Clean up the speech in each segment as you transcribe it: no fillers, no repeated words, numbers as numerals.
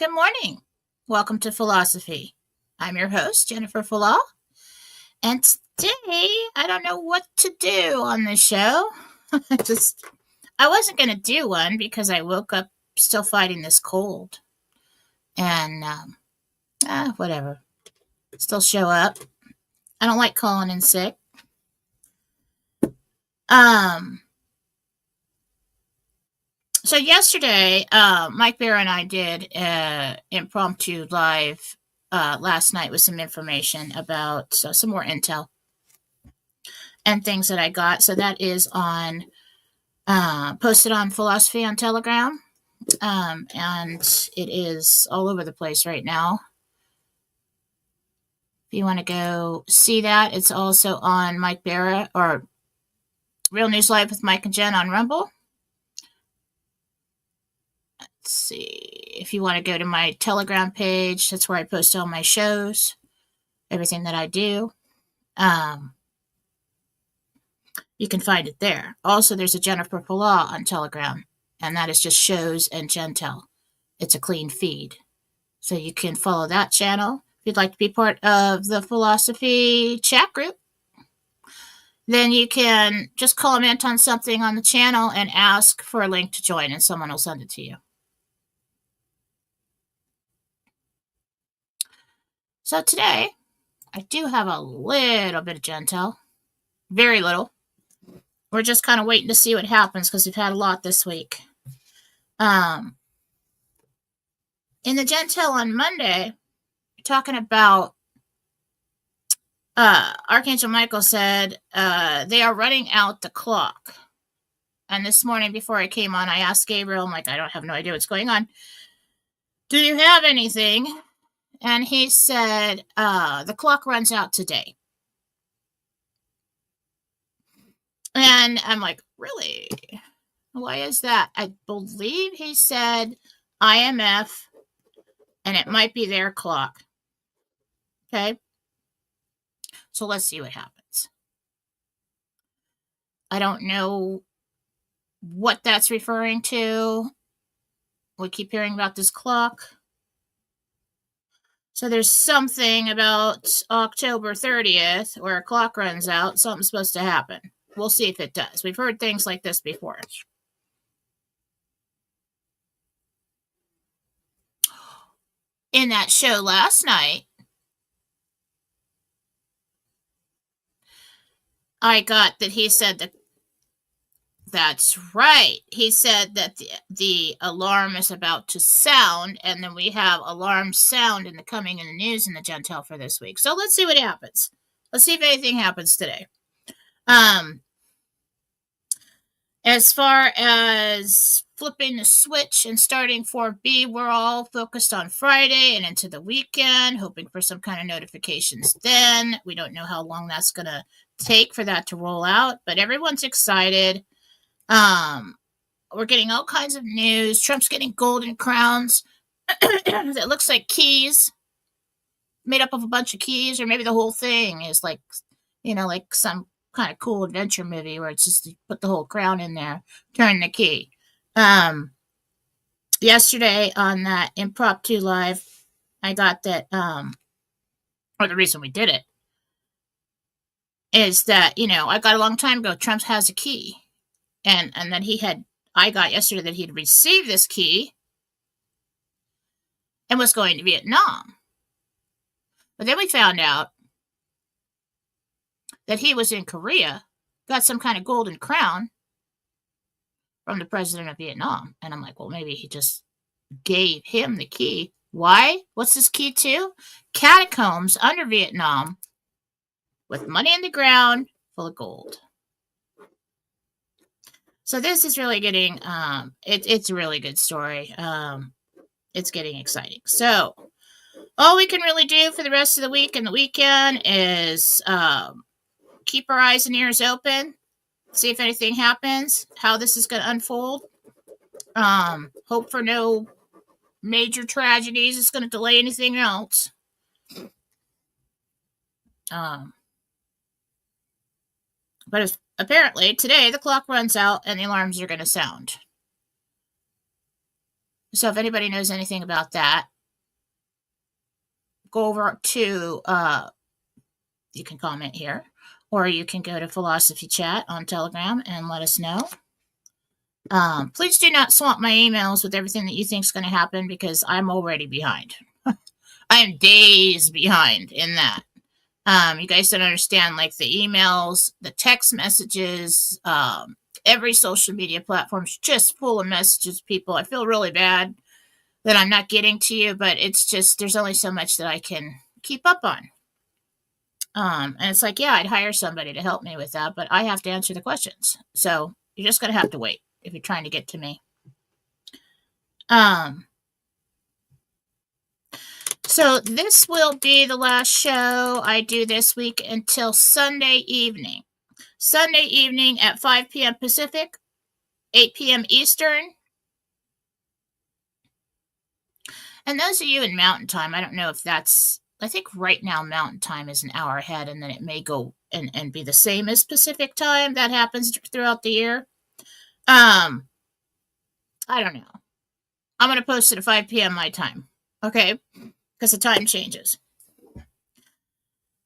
Good morning. Welcome to Fallawsophy. I'm your host, Jennifer Fallaw, and today I don't know what to do on this show. Just I wasn't going to do one because I woke up still fighting this cold, and whatever. Still show up. I don't like calling in sick. So yesterday, Mike Bear and I did an impromptu live last night with some information about some more intel and things that I got. So that is on posted on Fallawsophy on Telegram, and it is all over the place right now. If you want to go see that, it's also on Mike Bear or Real News Live with Mike and Jen on Rumble. Let's see. If you want to go to my Telegram page, that's where I post all my shows, everything that I do. You can find it there. Also, there's a Jennifer Fallaw on Telegram, and that is just shows and Gentel. It's a clean feed. So you can follow that channel. If you'd like to be part of the Fallawsophy chat group, then you can just comment on something on the channel and ask for a link to join, and someone will send it to you. So today, I do have a little bit of Gentel. Very little. We're just kind of waiting to see what happens because we've had a lot this week. In the Gentel on Monday, we're talking about Archangel Michael said they are running out the clock. And this morning before I came on, I asked Gabriel, I'm like, I don't have no idea what's going on. Do you have anything? And he said, the clock runs out today. And I'm like, really? Why is that? I believe he said IMF, and it might be their clock. Okay? So let's see what happens. I don't know what that's referring to. We keep hearing about this clock. So there's something about October 30th where a clock runs out. Something's supposed to happen. We'll see if it does. We've heard things like this before. In that show last night, I got that he said that that's right. He said that the alarm is about to sound, and then we have alarm sound in the coming in the news in the Gentel for this week. So let's see what happens. Let's see if anything happens today. As far as flipping the switch and starting 4B, we're all focused on Friday and into the weekend, hoping for some kind of notifications then. We don't know how long that's going to take for that to roll out, but everyone's excited. We're getting all kinds of news. Trump's getting golden crowns that looks like keys, made up of a bunch of keys, or maybe the whole thing is like, like some kind of cool adventure movie where it's just you put the whole crown in there, turn the key. Yesterday on that impromptu live, I got that, or the reason we did it is that, I got a long time ago, Trump has a key. And then I got yesterday that he'd received this key and was going to Vietnam. But then we found out that he was in Korea, got some kind of golden crown from the president of Vietnam. And I'm like, well, maybe he just gave him the key. Why? What's this key to? Catacombs under Vietnam with money in the ground full of gold. So this is really getting, it's a really good story. It's getting exciting. So all we can really do for the rest of the week and the weekend is keep our eyes and ears open, see if anything happens, how this is going to unfold. Hope for no major tragedies. It's going to delay anything else. But apparently today the clock runs out and the alarms are going to sound. So if anybody knows anything about that, go over to, you can comment here, or you can go to Fallawsophy Chat on Telegram and let us know. Please do not swamp my emails with everything that you think is going to happen, because I'm already behind. I am days behind in that. You guys don't understand, like the emails, the text messages, every social media platform is just full of messages, people. I feel really bad that I'm not getting to you, but it's just, there's only so much that I can keep up on. And it's like, yeah, I'd hire somebody to help me with that, but I have to answer the questions. So you're just going to have to wait if you're trying to get to me. So this will be the last show I do this week until Sunday evening. Sunday evening at 5 p.m. Pacific, 8 p.m. Eastern. And those of you in Mountain Time, I don't know if that's, I think right now Mountain Time is an hour ahead, and then it may go and be the same as Pacific Time. That happens throughout the year. I don't know. I'm going to post it at 5 p.m. my time, okay? Because the time changes.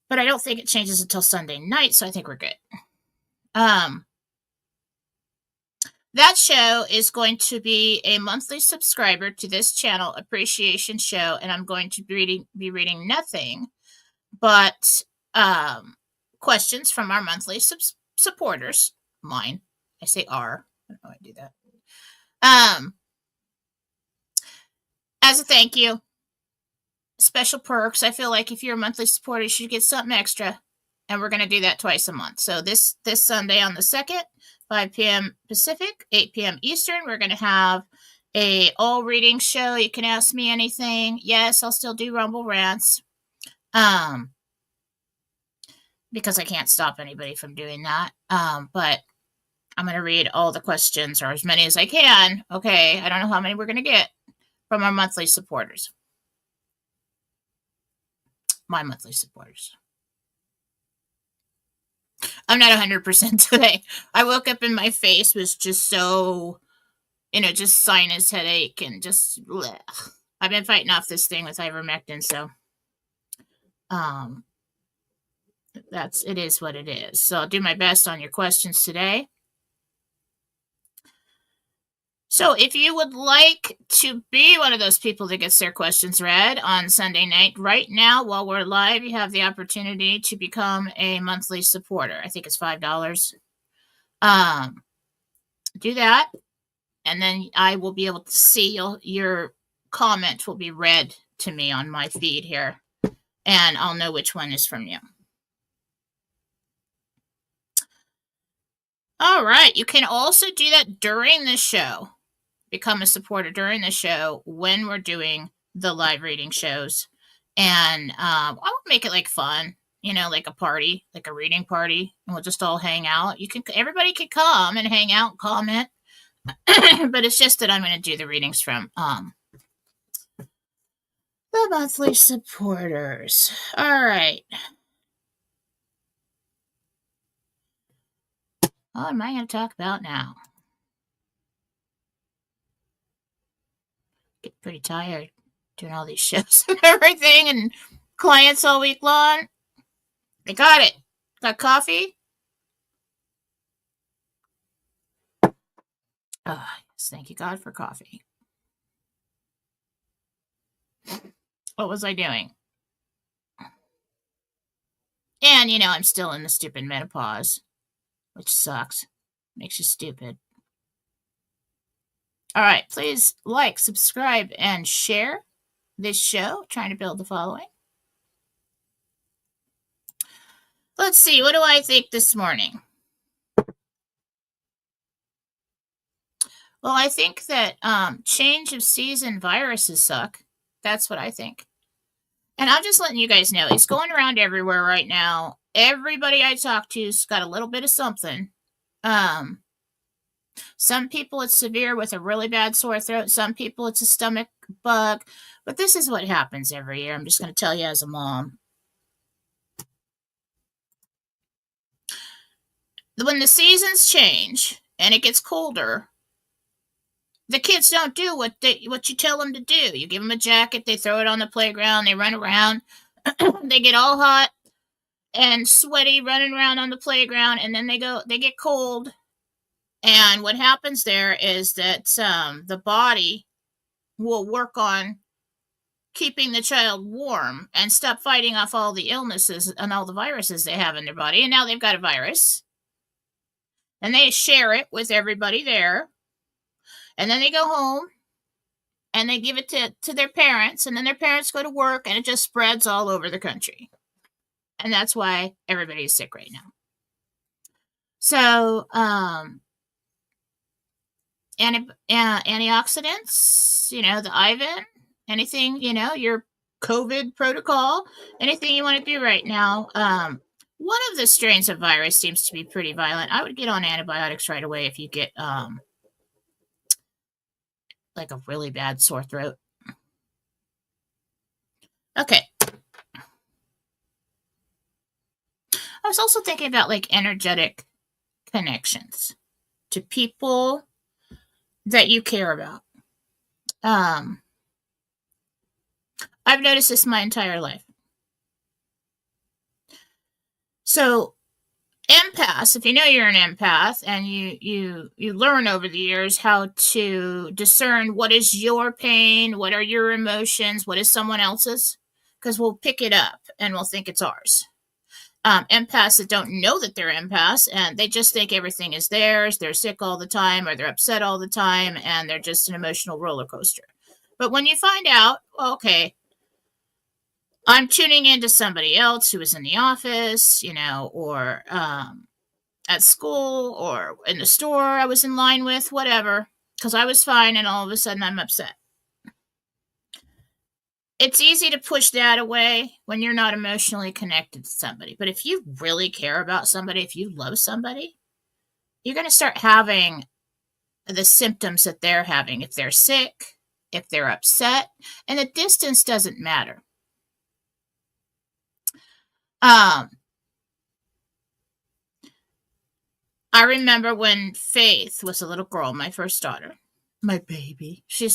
But I don't think it changes until Sunday night, so I think we're good. That show is going to be a monthly subscriber to this channel appreciation show, and I'm going to be reading nothing but questions from our monthly supporters. Mine. I say our. I don't know why I do that. As a thank you, special perks. I feel like if you're a monthly supporter, you should get something extra, and we're going to do that twice a month. So this Sunday on the 2nd, 5 p.m. Pacific, 8 p.m. Eastern, we're going to have a all reading show. You can ask me anything. Yes, I'll still do Rumble Rants. Because I can't stop anybody from doing that. But I'm going to read all the questions, or as many as I can. Okay, I don't know how many we're going to get from our monthly supporters. My monthly supporters. I'm not 100% today. I woke up and my face was just so, just sinus headache and just bleh. I've been fighting off this thing with ivermectin, so it is what it is. So I'll do my best on your questions today. So if you would like to be one of those people that gets their questions read on Sunday night, right now while we're live, you have the opportunity to become a monthly supporter. I think it's $5. Do that, and then I will be able to see your comment will be read to me on my feed here, and I'll know which one is from you. All right. You can also do that during the show. Become a supporter during the show when we're doing the live reading shows. And I will make it like fun, like a party, like a reading party, and we'll just all hang out. Everybody can come and hang out and comment. But it's just that I'm going to do the readings from the monthly supporters. All right. What am I going to talk about now? Get pretty tired doing all these shows and everything, and clients all week long. I got it. Got coffee? Oh, yes, thank you, God, for coffee. What was I doing? And, I'm still in the stupid menopause, which sucks. Makes you stupid. All right, please like, subscribe, and share this show. Trying to build the following. Let's see. What do I think this morning? Well, I think that change of season viruses suck. That's what I think. And I'm just letting you guys know, it's going around everywhere right now. Everybody I talk to's got a little bit of something. Some people it's severe with a really bad sore throat. Some people it's a stomach bug. But this is what happens every year. I'm just going to tell you as a mom. When the seasons change and it gets colder, The kids don't do what you tell them to do. You give them a jacket, they throw it on the playground, they run around, they get all hot and sweaty running around on the playground, and then they get cold. And what happens there is that the body will work on keeping the child warm and stop fighting off all the illnesses and all the viruses they have in their body. And now they've got a virus, and they share it with everybody there. And then they go home and they give it to their parents, and then their parents go to work, and it just spreads all over the country. And that's why everybody's sick right now. So, antioxidants, the Ivan, anything, your COVID protocol, anything you want to do right now. One of the strains of virus seems to be pretty violent. I would get on antibiotics right away if you get like a really bad sore throat. Okay. I was also thinking about like energetic connections to people that you care about. I've noticed this my entire life. So empaths, if you know you're an empath, and you learn over the years how to discern what is your pain, what are your emotions, what is someone else's, because we'll pick it up and we'll think it's ours. Empaths that don't know that they're empaths, and they just think everything is theirs, they're sick all the time, or they're upset all the time, and they're just an emotional roller coaster. But when you find out, okay, I'm tuning into somebody else who was in the office, or at school, or in the store I was in line with, whatever, because I was fine and all of a sudden I'm upset. It's easy to push that away when you're not emotionally connected to somebody. But if you really care about somebody, if you love somebody, you're going to start having the symptoms that they're having. If they're sick, if they're upset, and the distance doesn't matter. I remember when Faith was a little girl, my first daughter, my baby. She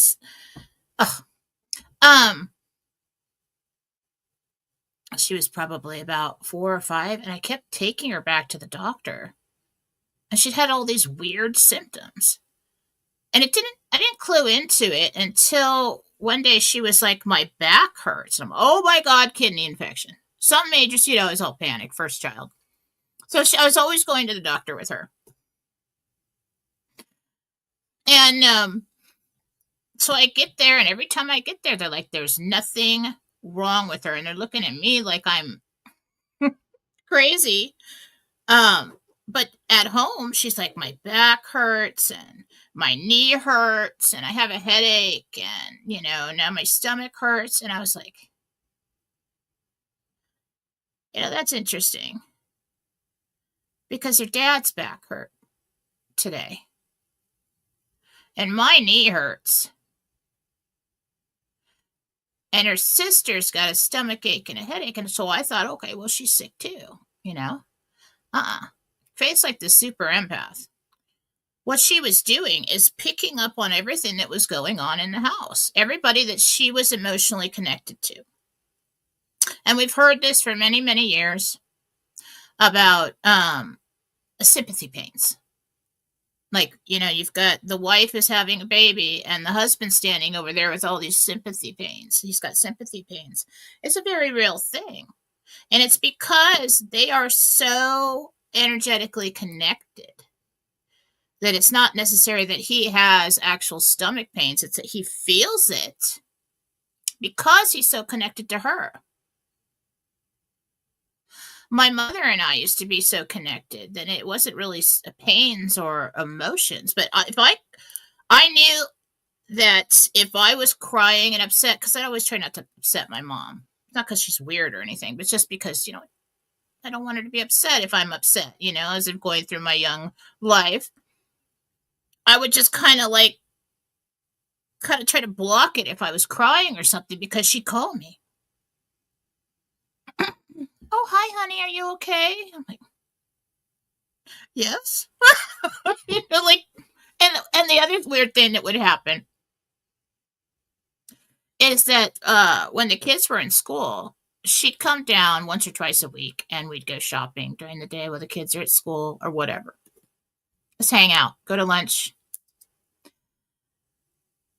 was probably about 4 or 5, and I kept taking her back to the doctor, and she'd had all these weird symptoms, and I didn't clue into it until one day she was like, my back hurts. And I'm, oh my God, kidney infection. Some major, I was all panic, first child. So I was always going to the doctor with her. And so I get there, and every time I get there, they're like, there's nothing wrong with her. And they're looking at me like I'm crazy. But at home, she's like, my back hurts, and my knee hurts, and I have a headache, and, now my stomach hurts. And I was like, that's interesting, because your dad's back hurt today, and my knee hurts, and her sister's got a stomach ache and a headache. And so I thought, okay, well, she's sick too, Faith's like the super empath. What she was doing is picking up on everything that was going on in the house, everybody that she was emotionally connected to. And we've heard this for many, many years about sympathy pains. Like, you've got the wife is having a baby, and the husband standing over there with all these sympathy pains. He's got sympathy pains. It's a very real thing. And it's because they are so energetically connected that it's not necessary that he has actual stomach pains. It's that he feels it because he's so connected to her. My mother and I used to be so connected that it wasn't really pains or emotions. But if I knew that if I was crying and upset, because I always try not to upset my mom, not because she's weird or anything, but just because, I don't want her to be upset if I'm upset, as I'm going through my young life. I would just kind of try to block it if I was crying or something, because she'd call me. Oh, hi, honey, are you okay? I'm like, yes. And the other weird thing that would happen is that when the kids were in school, she'd come down once or twice a week and we'd go shopping during the day while the kids are at school or whatever. Just hang out, go to lunch.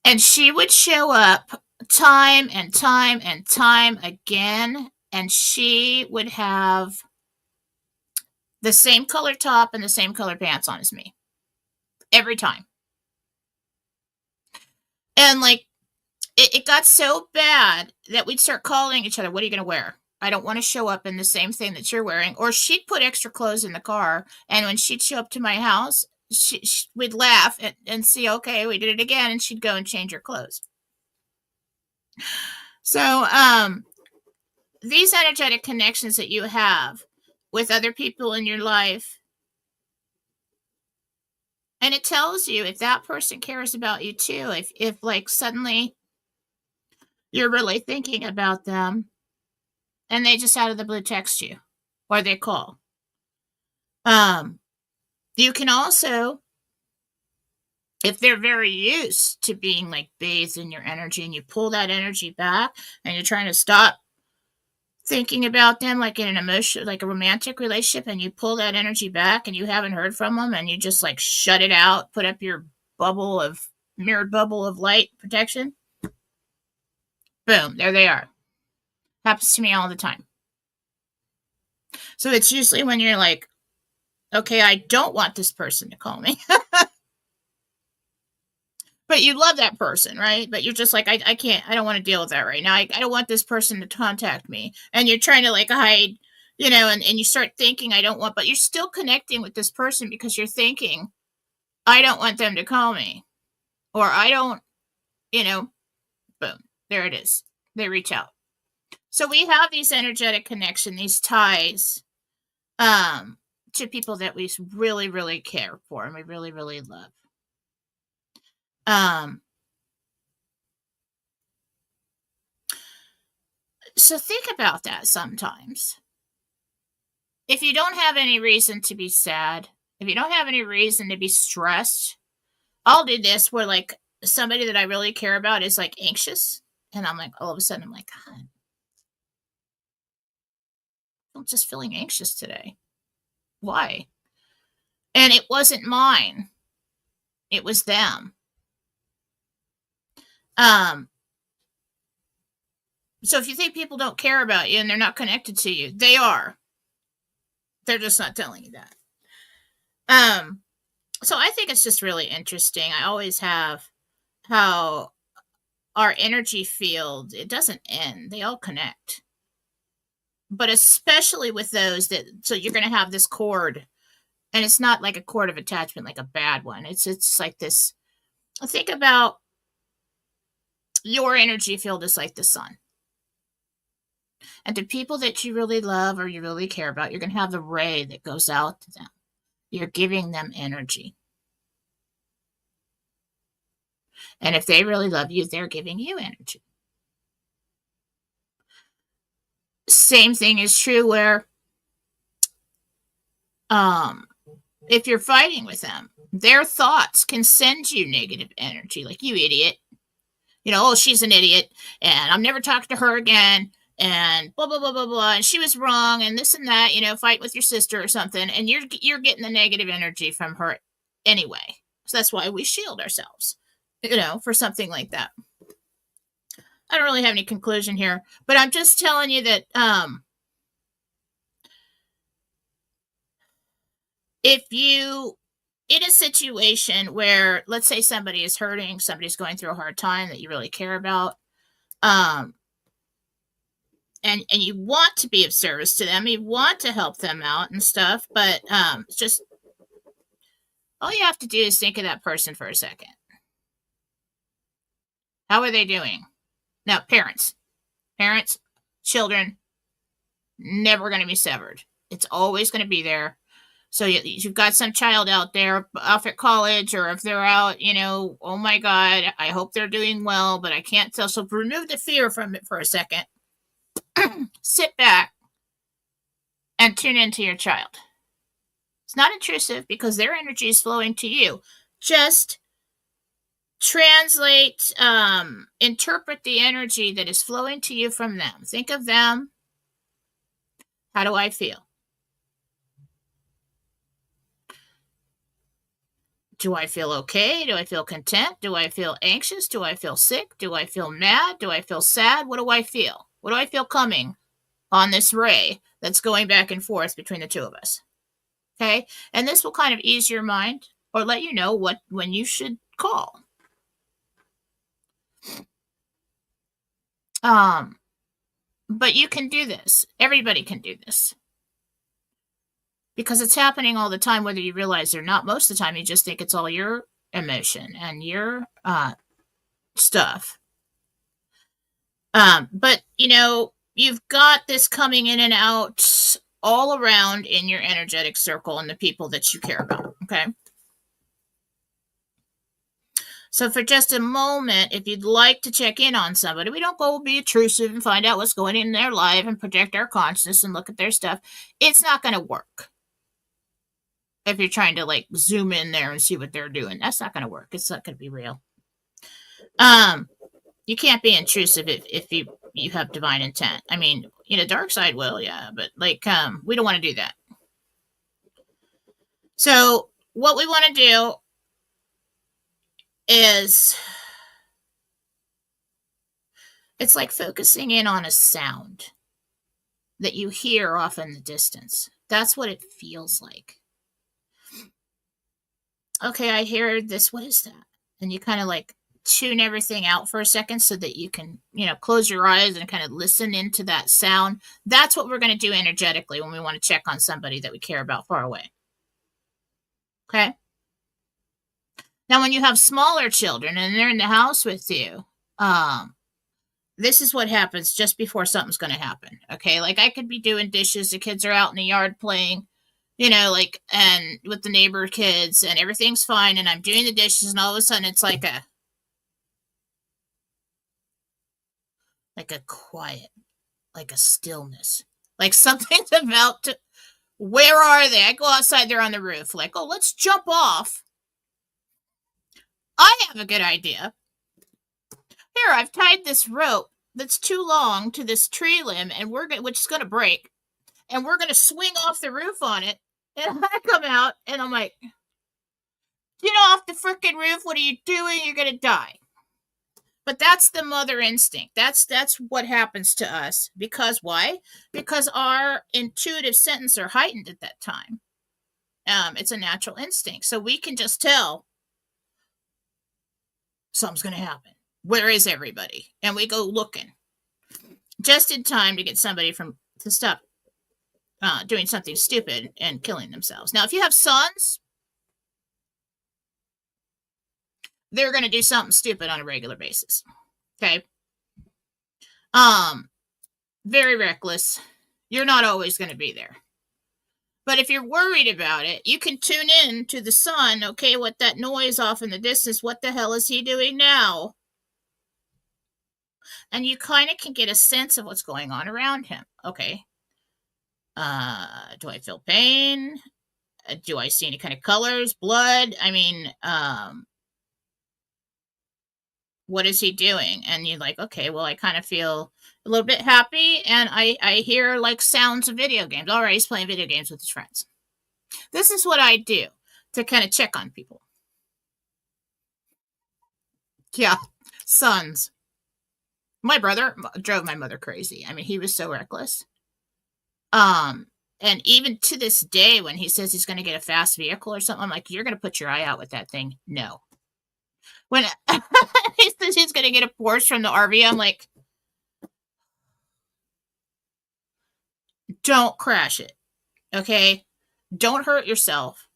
And she would show up time and time and time again, and she would have the same color top and the same color pants on as me every time. And like, it got so bad that we'd start calling each other, what are you going to wear? I don't want to show up in the same thing that you're wearing. Or she'd put extra clothes in the car, and when she'd show up to my house, we'd laugh and see, okay, we did it again, and she'd go and change her clothes. So these energetic connections that you have with other people in your life, and it tells you if that person cares about you too, if like suddenly you're really thinking about them and they just out of the blue text you or they call. You can also, if they're very used to being like bathed in your energy and you pull that energy back and you're trying to stop thinking about them like in an emotion, like a romantic relationship, and you pull that energy back and you haven't heard from them and you just like shut it out, put up your mirrored bubble of light protection. Boom, there they are. Happens to me all the time. So it's usually when you're like, okay, I don't want this person to call me. But you love that person, right? But you're just like, I can't, I don't want to deal with that right now. I don't want this person to contact me. And you're trying to like hide, and you start thinking, I don't want, but you're still connecting with this person because you're thinking, I don't want them to call me. Or I don't, boom, there it is. They reach out. So we have these energetic connection, these ties to people that we really, really care for and we really, really love. So think about that sometimes. If you don't have any reason to be sad, if you don't have any reason to be stressed, I'll do this where like somebody that I really care about is like anxious. And I'm like, all of a sudden I'm like, God, I'm just feeling anxious today. Why? And it wasn't mine. It was them. So if you think people don't care about you and they're not connected to you, they are. They're just not telling you that. So I think it's just really interesting. I always have how our energy field, it doesn't end. They all connect. But especially with those so you're going to have this cord, and it's not like a cord of attachment, like a bad one. It's like this. Think about your energy field is like the sun. And the people that you really love or you really care about, you're going to have the ray that goes out to them. You're giving them energy. And if they really love you, they're giving you energy. Same thing is true where if you're fighting with them, their thoughts can send you negative energy, like, you idiot. Oh, she's an idiot, and I'm never talking to her again, and blah, blah, blah, blah, blah, and she was wrong, and this and that, fight with your sister or something, and you're getting the negative energy from her anyway. So that's why we shield ourselves, for something like that. I don't really have any conclusion here, but I'm just telling you that if you in a situation where, let's say somebody is hurting, somebody's going through a hard time that you really care about, and you want to be of service to them, you want to help them out and stuff, but just all you have to do is think of that person for a second. How are they doing? Now, parents, children, never going to be severed. It's always going to be there. So you've got some child out there off at college, or if they're out, oh my God, I hope they're doing well, but I can't tell. So remove the fear from it for a second. Sit back and tune into your child. It's not intrusive because their energy is flowing to you. Just Translate, interpret the energy that is flowing to you from them. Think of them. How do I feel? Do I feel okay? Do I feel content? Do I feel anxious? Do I feel sick? Do I feel mad? Do I feel sad? What do I feel? What do I feel coming on this ray that's going back and forth between the two of us? Okay. And this will kind of ease your mind or let you know when you should call. But you can do this. Everybody can do this. Because it's happening all the time, whether you realize it or not. Most of the time, you just think it's all your emotion and your stuff. But, you've got this coming in and out all around in your energetic circle and the people that you care about, okay? So for just a moment, if you'd like to check in on somebody, we don't go be intrusive and find out what's going in their life and project our consciousness and look at their stuff. It's not going to work. If you're trying to zoom in there and see what they're doing, that's not going to work. It's not going to be real. You can't be intrusive if you have divine intent. I mean, dark side will, yeah, but we don't want to do that. So what we want to do is, it's like focusing in on a sound that you hear off in the distance. That's what it feels like. Okay, I hear this. What is that? And you kind of tune everything out for a second so that you can, close your eyes and kind of listen into that sound. That's what we're going to do energetically when we want to check on somebody that we care about far away. Okay? Now, when you have smaller children and they're in the house with you, this is what happens just before something's going to happen. Okay? I could be doing dishes. The kids are out in the yard playing. And with the neighbor kids and everything's fine and I'm doing the dishes and all of a sudden it's like a quiet, like a stillness, like something's about to, where are they? I go outside, they're on the roof, oh, let's jump off. I have a good idea. Here, I've tied this rope that's too long to this tree limb and which is going to break and we're going to swing off the roof on it. And I come out and I'm like, get off the freaking roof. What are you doing? You're going to die. But that's the mother instinct. That's what happens to us. Because why? Because our intuitive senses are heightened at that time. It's a natural instinct. So we can just tell something's going to happen. Where is everybody? And we go looking. Just in time to get somebody to stop doing something stupid and killing themselves. Now, if you have sons, they're going to do something stupid on a regular basis. Okay? Very reckless. You're not always going to be there. But if you're worried about it, you can tune in to the son. Okay, what that noise off in the distance, what the hell is he doing now? And you kind of can get a sense of what's going on around him. Okay. Do I feel pain? Do I see any kind of colors, blood? I mean, what is he doing? And you're like, okay, well, I kind of feel a little bit happy. And I hear sounds of video games. All right, he's playing video games with his friends. This is what I do to kind of check on people. Yeah, sons. My brother drove my mother crazy. I mean, he was so reckless. And even to this day, when he says he's going to get a fast vehicle or something, I'm like, you're going to put your eye out with that thing. No. When he says he's going to get a Porsche from the RV, I'm like, don't crash it. Okay. Don't hurt yourself.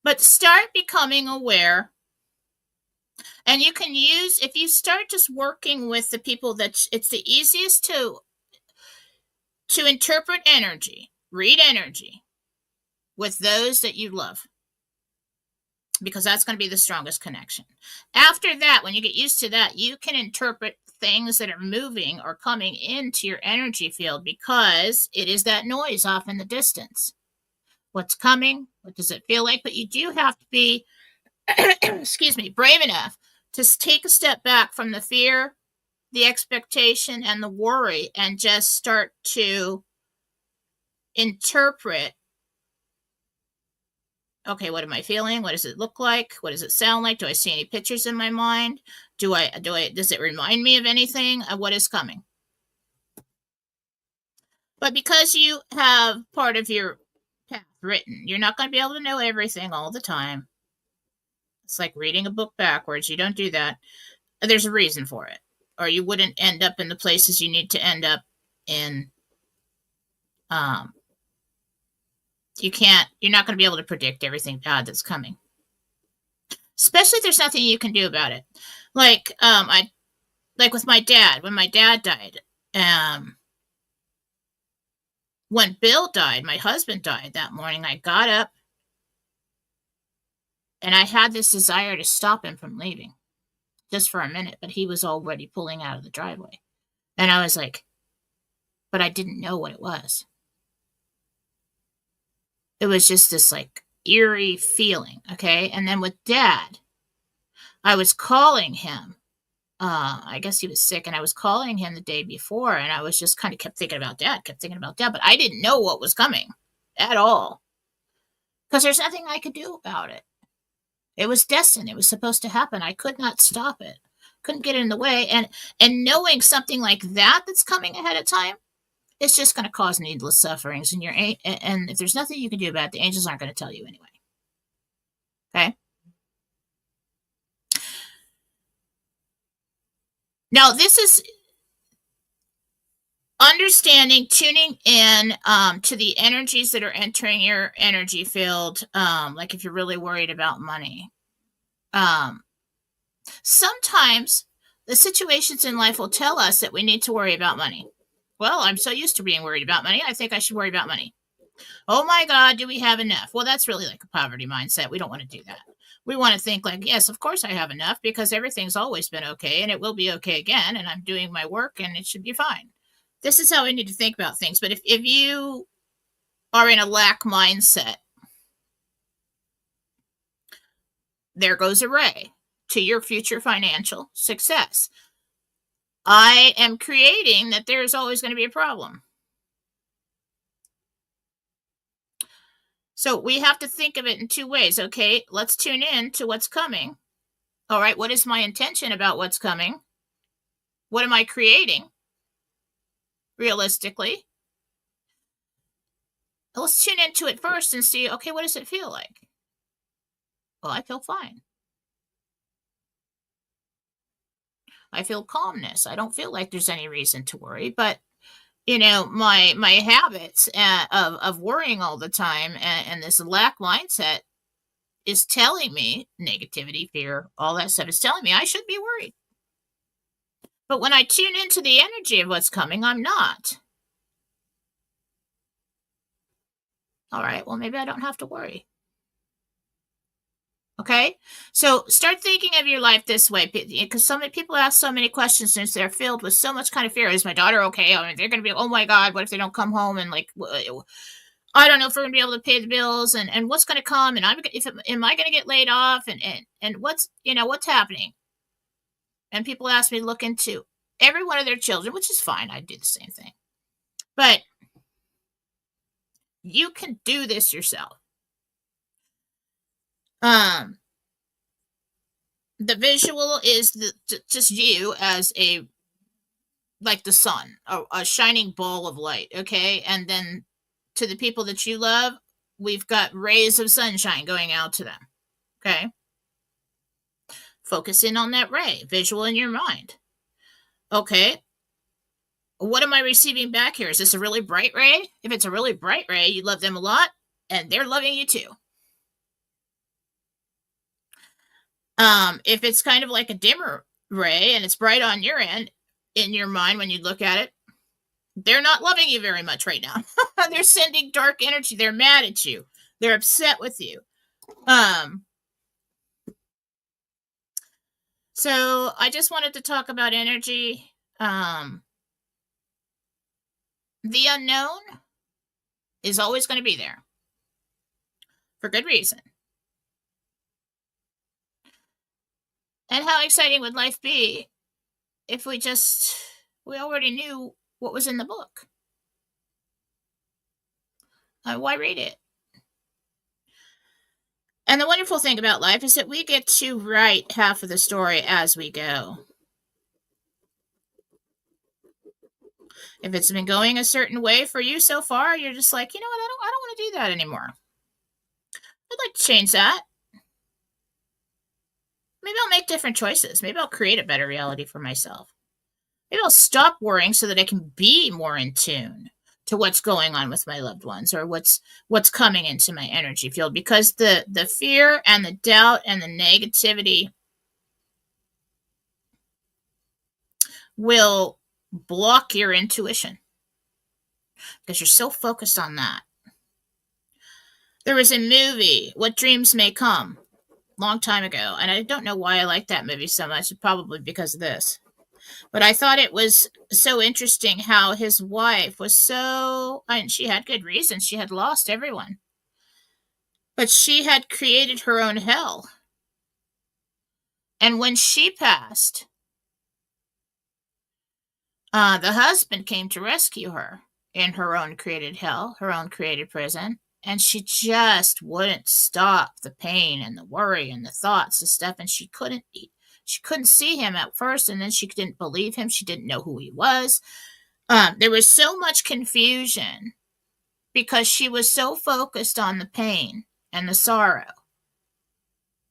But start becoming aware. And you can use, if you start just working with the people that it's the easiest to interpret energy, read energy with those that you love, because that's going to be the strongest connection. After that, when you get used to that, you can interpret things that are moving or coming into your energy field because it is that noise off in the distance. What's coming? What does it feel like? But you do have to be excuse me, brave enough to take a step back from the fear, the expectation, and the worry, and just start to interpret, okay, what am I feeling? What does it look like? What does it sound like? Do I see any pictures in my mind? Does it remind me of anything of what is coming? But because you have part of your path written, you're not going to be able to know everything all the time. It's like reading a book backwards. You don't do that. There's a reason for it, or you wouldn't end up in the places you need to end up in. Um, you're not going to be able to predict everything bad that's coming, especially if there's nothing you can do about it. Like with my dad, when my dad died, when Bill died, my husband died that morning, I got up and I had this desire to stop him from leaving just for a minute, but he was already pulling out of the driveway. And I was like, but I didn't know what it was. It was just this like eerie feeling. Okay. And then with Dad, I was calling him. I guess he was sick, and I was calling him the day before, and I was just kind of kept thinking about Dad, but I didn't know what was coming at all because there's nothing I could do about it. It was destined. It was supposed to happen. I could not stop it. Couldn't get in the way. And knowing something like that that's coming ahead of time, it's just going to cause needless sufferings. And if there's nothing you can do about it, the angels aren't going to tell you anyway. Okay. Now this is understanding, tuning in to the energies that are entering your energy field. Like if you're really worried about money. Sometimes the situations in life will tell us that we need to worry about money. Well, I'm so used to being worried about money, I think I should worry about money. Oh my God, do we have enough? Well, that's really like a poverty mindset. We don't want to do that. We want to think like, yes, of course I have enough because everything's always been okay and it will be okay again. And I'm doing my work and it should be fine. This is how we need to think about things. But if you are in a lack mindset, there goes a ray to your future financial success. I am creating that there's always going to be a problem. So we have to think of it in two ways. Okay, let's tune in to what's coming. All right, what is my intention about what's coming? What am I creating realistically? Let's tune into it first and see, okay, what does it feel like? Well, I feel fine. I feel calmness. I don't feel like there's any reason to worry, but my habits of worrying all the time and this lack mindset is telling me negativity, fear, all that stuff is telling me I should be worried. But when I tune into the energy of what's coming, I'm not. All right, well, maybe I don't have to worry. Okay, so start thinking of your life this way, because so many people ask so many questions and they're filled with so much kind of fear. Is my daughter okay? I mean, they're going to be, oh my God, what if they don't come home? And like, I don't know if we're going to be able to pay the bills and what's going to come. And am I going to get laid off? And what's happening? And people ask me to look into every one of their children, which is fine. I do the same thing. But you can do this yourself. The visual is just you as like the sun, a shining ball of light, okay? And then to the people that you love, we've got rays of sunshine going out to them, okay? Focus in on that ray, visual in your mind. Okay, what am I receiving back here? Is this a really bright ray? If it's a really bright ray, you love them a lot, and they're loving you too. If it's kind of like a dimmer ray and it's bright on your end, in your mind when you look at it, they're not loving you very much right now. They're sending dark energy. They're mad at you. They're upset with you. So I just wanted to talk about energy. The unknown is always going to be there for good reason. And how exciting would life be if we already knew what was in the book? Why read it? And the wonderful thing about life is that we get to write half of the story as we go. If it's been going a certain way for you so far, you're just like, you know what, I don't want to do that anymore. I'd like to change that. Maybe I'll make different choices. Maybe I'll create a better reality for myself. Maybe I'll stop worrying so that I can be more in tune to what's going on with my loved ones or what's coming into my energy field, because the fear and the doubt and the negativity will block your intuition because you're so focused on that. There was a movie, What Dreams May Come, long time ago, and I don't know why I like that movie so much, probably because of this. But I thought it was so interesting how his wife was and she had good reasons. She had lost everyone. But she had created her own hell. And when she passed, the husband came to rescue her in her own created hell, her own created prison. And she just wouldn't stop the pain and the worry and the thoughts and stuff. And she couldn't see him at first, and then she didn't believe him. She didn't know who he was. There was so much confusion because she was so focused on the pain and the sorrow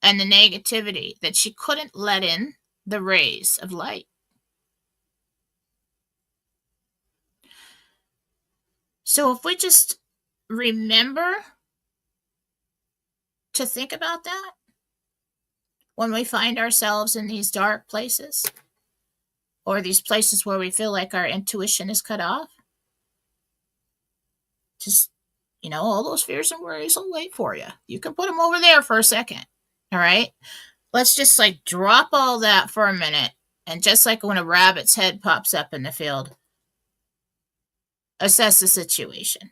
and the negativity that she couldn't let in the rays of light. So if we just remember to think about that when we find ourselves in these dark places or these places where we feel like our intuition is cut off, just, all those fears and worries will wait for you. You can put them over there for a second. All right. Let's just drop all that for a minute. And just like when a rabbit's head pops up in the field, assess the situation.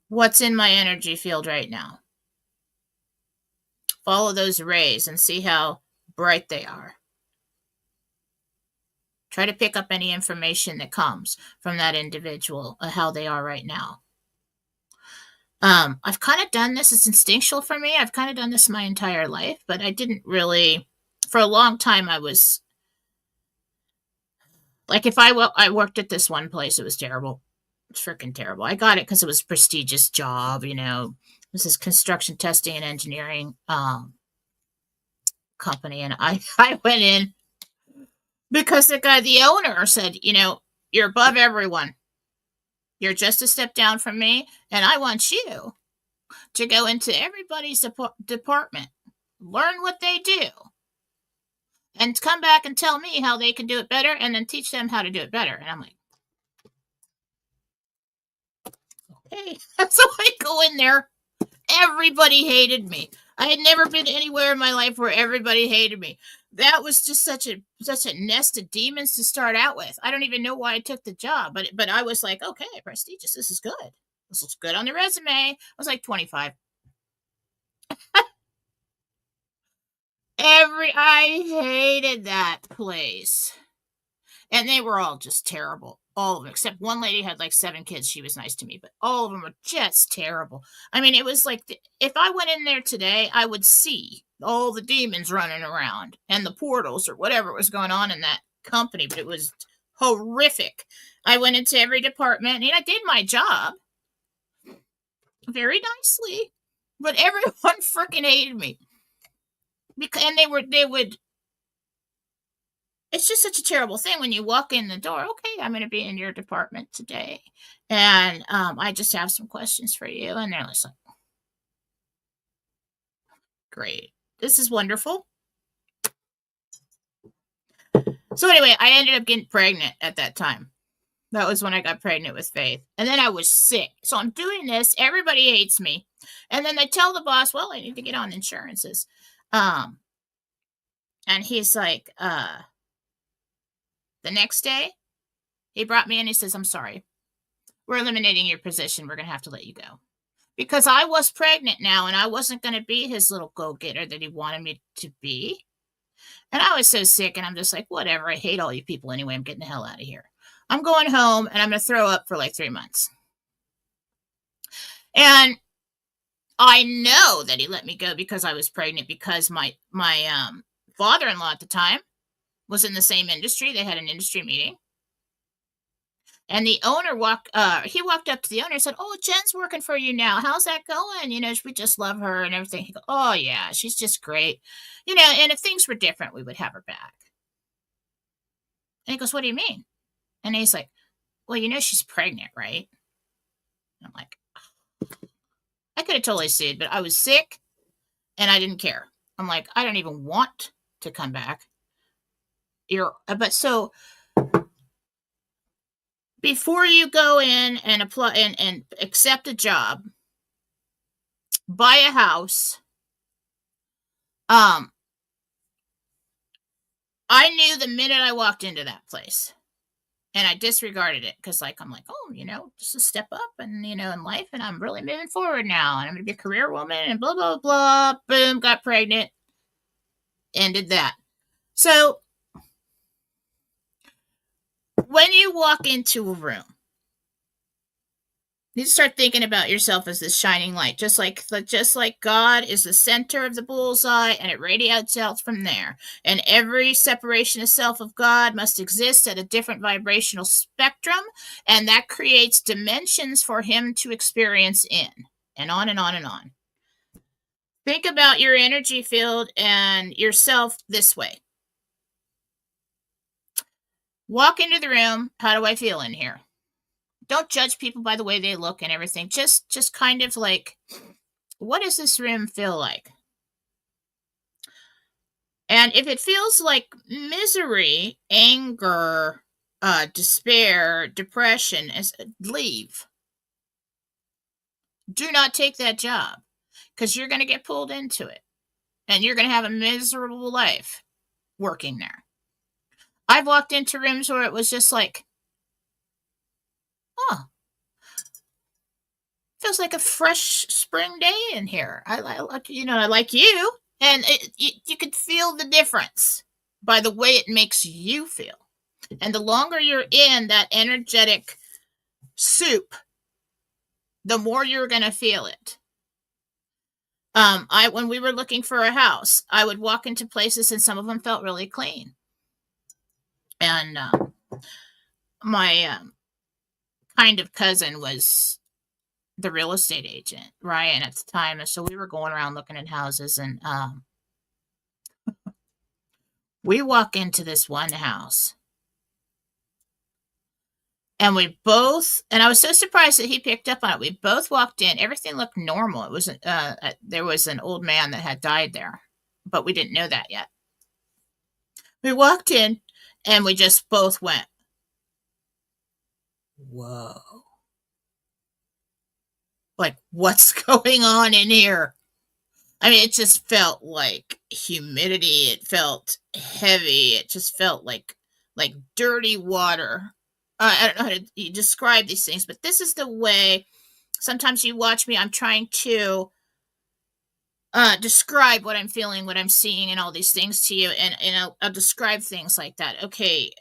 What's in my energy field right now? Follow those rays and see how bright they are. Try to pick up any information that comes from that individual, how they are right now. I've kind of done this. It's instinctual for me. I've kind of done this my entire life, but I didn't really, for a long time, I was, if I worked at this one place, it was terrible. It's freaking terrible. I got it because it was a prestigious job, This is construction testing and engineering company, and I went in because the owner said, you're above everyone. You're just a step down from me, and I want you to go into everybody's department, learn what they do, and come back and tell me how they can do it better, and then teach them how to do it better. And I'm like, okay. So I go in there. Everybody hated me. I had never been anywhere in my life where everybody hated me. That was just such a nest of demons to start out with. I don't even know why I took the job, but I was like, okay, prestigious. This is good. This looks good on the resume. I was like 25. I hated that place. And they were all just terrible. All of them, except one lady had 7 kids. She was nice to me, but all of them were just terrible. I mean, it was if I went in there today, I would see all the demons running around and the portals or whatever was going on in that company, but it was horrific. I went into every department and I did my job very nicely, but everyone freaking hated me. And they would. It's just such a terrible thing when you walk in the door. Okay, I'm going to be in your department today, and I just have some questions for you. And they're like, great, this is wonderful. So anyway, I ended up getting pregnant at that time. That was when I got pregnant with Faith. And then I was sick. So I'm doing this. Everybody hates me. And then they tell the boss, well, I need to get on insurances. And he's like, the next day, he brought me in. He says, I'm sorry. We're eliminating your position. We're going to have to let you go. because I was pregnant now and I wasn't going to be his little go-getter that he wanted me to be. And I was so sick, and I'm just like, whatever. I hate all you people anyway. I'm getting the hell out of here. I'm going home, and I'm going to throw up for like 3 months. And I know that he let me go because I was pregnant, because my father-in-law at the time was in the same industry. They had an industry meeting. And the owner walked up to the owner and said, "Oh, Jen's working for you now. How's that going? We just love her and everything." He goes, "Oh, yeah, she's just great. And if things were different, we would have her back." And he goes, "What do you mean?" And he's like, "Well, she's pregnant, right?" And I'm like, I could have totally sued, but I was sick and I didn't care. I'm like, I don't even want to come back. But so before you go in and apply and accept a job, buy a house, I knew the minute I walked into that place, and I disregarded it because, I'm like, oh, just a step up and, in life, and I'm really moving forward now, and I'm going to be a career woman and blah, blah, blah. Boom, got pregnant, ended that. So when you walk into a room, you start thinking about yourself as this shining light, just like God is the center of the bullseye, and it radiates out from there. And every separation of self of God must exist at a different vibrational spectrum, and that creates dimensions for him to experience in, and on and on and on. Think about your energy field and yourself this way. Walk into the room. How do I feel in here? Don't judge people by the way they look and everything. Just kind of like, what does this room feel like? And if it feels like misery, anger, despair, depression, leave. Do not take that job, because you're going to get pulled into it, and you're going to have a miserable life working there. I've walked into rooms where it was just like, oh, feels like a fresh spring day in here. I like you, and you could feel the difference by the way it makes you feel. And the longer you're in that energetic soup, the more you're going to feel it. When we were looking for a house, I would walk into places and some of them felt really clean. And my kind of cousin was the real estate agent, Ryan, at the time. And so we were going around looking at houses, and we walk into this one house. And I was so surprised that he picked up on it. We both walked in. Everything looked normal. It was there was an old man that had died there, but we didn't know that yet. We walked in, and we just both went, whoa. Like, what's going on in here? I mean, it just felt like humidity. It felt heavy. It just felt like dirty water. I don't know how to describe these things, but this is the way. Sometimes you watch me, I'm trying to describe what I'm feeling, what I'm seeing, and all these things to you, and I'll describe things like that. Okay,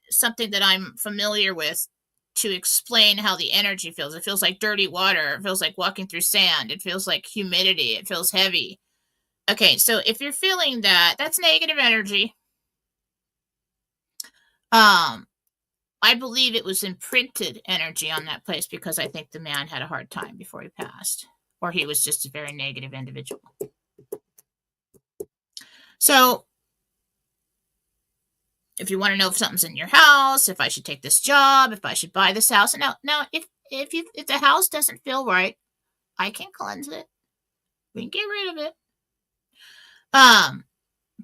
something that I'm familiar with, to explain how the energy feels. It feels like dirty water. It feels like walking through sand. It feels like humidity. It feels heavy. Okay, so if you're feeling that, that's negative energy. I believe it was imprinted energy on that place, because I think the man had a hard time before he passed, or he was just a very negative individual. So if you want to know if something's in your house, if I should take this job, if I should buy this house. Now, if the house doesn't feel right, I can cleanse it. We can get rid of it.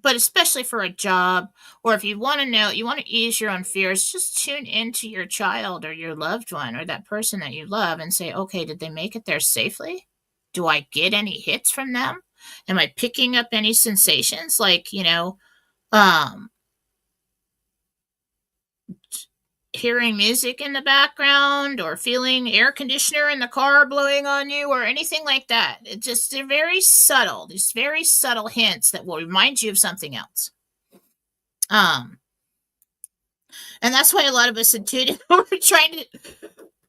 But especially for a job, or if you want to know, you want to ease your own fears, just tune into your child or your loved one or that person that you love and say, okay, did they make it there safely? Do I get any hits from them? Am I picking up any sensations? Like, hearing music in the background or feeling air conditioner in the car blowing on you or anything like that. They're very subtle. These very subtle hints that will remind you of something else. And that's why a lot of us intuitive we're trying to,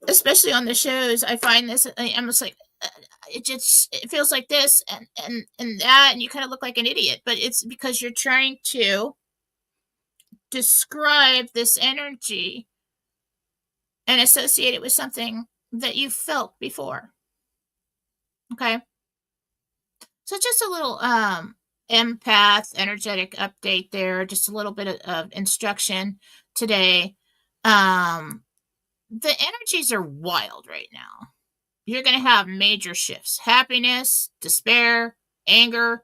especially on the shows, I find this, I'm just like, it feels like this and that, and you kind of look like an idiot, but it's because you're trying to describe this energy and associate it with something that you felt before. Okay. So just a little empath energetic update there, just a little bit of instruction today. The energies are wild right now. You're going to have major shifts: happiness, despair, anger,